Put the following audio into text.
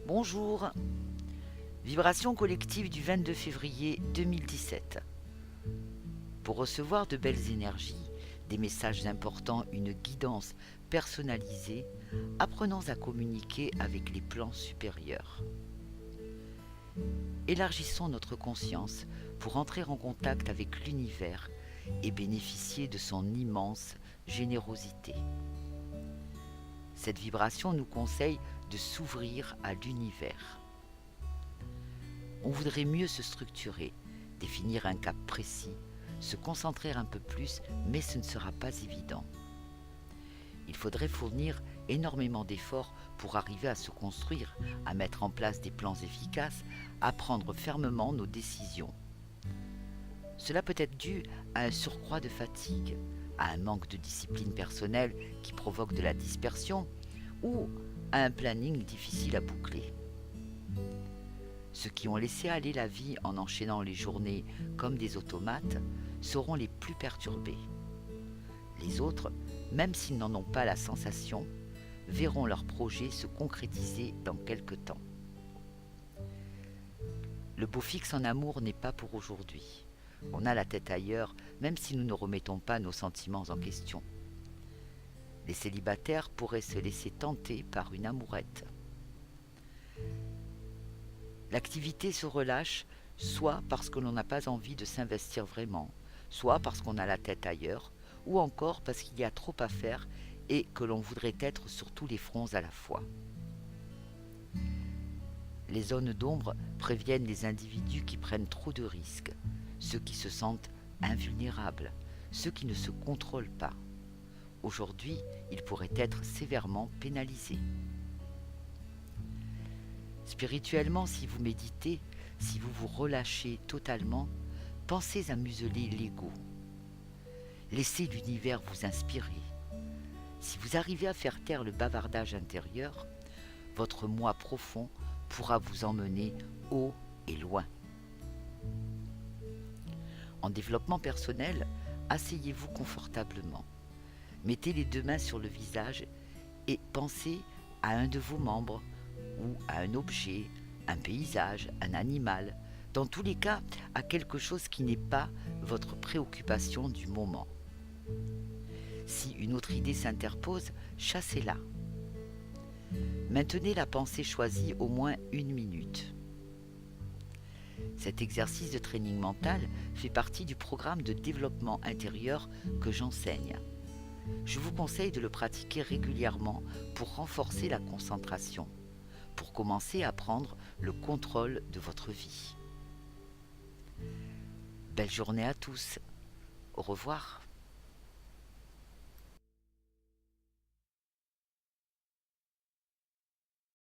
Bonjour. Vibration collective du 22 février 2017. Pour recevoir de belles énergies, des messages importants, une guidance personnalisée, apprenons à communiquer avec les plans supérieurs. Élargissons notre conscience pour entrer en contact avec l'univers et bénéficier de son immense générosité. Cette vibration nous conseille de s'ouvrir à l'univers. On voudrait mieux se structurer, définir un cap précis, se concentrer un peu plus, mais ce ne sera pas évident. Il faudrait fournir énormément d'efforts pour arriver à se construire, à mettre en place des plans efficaces, à prendre fermement nos décisions. Cela peut être dû à un surcroît de fatigue, à un manque de discipline personnelle qui provoque de la dispersion ou à un planning difficile à boucler. Ceux qui ont laissé aller la vie en enchaînant les journées comme des automates seront les plus perturbés. Les autres, même s'ils n'en ont pas la sensation, verront leur projet se concrétiser dans quelque temps. Le beau fixe en amour n'est pas pour aujourd'hui. On a la tête ailleurs, même si nous ne remettons pas nos sentiments en question. Les célibataires pourraient se laisser tenter par une amourette. L'activité se relâche, soit parce que l'on n'a pas envie de s'investir vraiment, soit parce qu'on a la tête ailleurs, ou encore parce qu'il y a trop à faire et que l'on voudrait être sur tous les fronts à la fois. Les zones d'ombre préviennent les individus qui prennent trop de risques, ceux qui se sentent invulnérables, ceux qui ne se contrôlent pas. Aujourd'hui, ils pourraient être sévèrement pénalisés. Spirituellement, si vous méditez, si vous vous relâchez totalement, pensez à museler l'ego. Laissez l'univers vous inspirer. Si vous arrivez à faire taire le bavardage intérieur, votre moi profond pourra vous emmener haut et loin. En développement personnel, asseyez-vous confortablement. Mettez les deux mains sur le visage et pensez à un de vos membres ou à un objet, un paysage, un animal, dans tous les cas à quelque chose qui n'est pas votre préoccupation du moment. Si une autre idée s'interpose, chassez-la. Maintenez la pensée choisie au moins 1 minute. Cet exercice de training mental fait partie du programme de développement intérieur que j'enseigne. Je vous conseille de le pratiquer régulièrement pour renforcer la concentration, pour commencer à prendre le contrôle de votre vie. Belle journée à tous. Au revoir.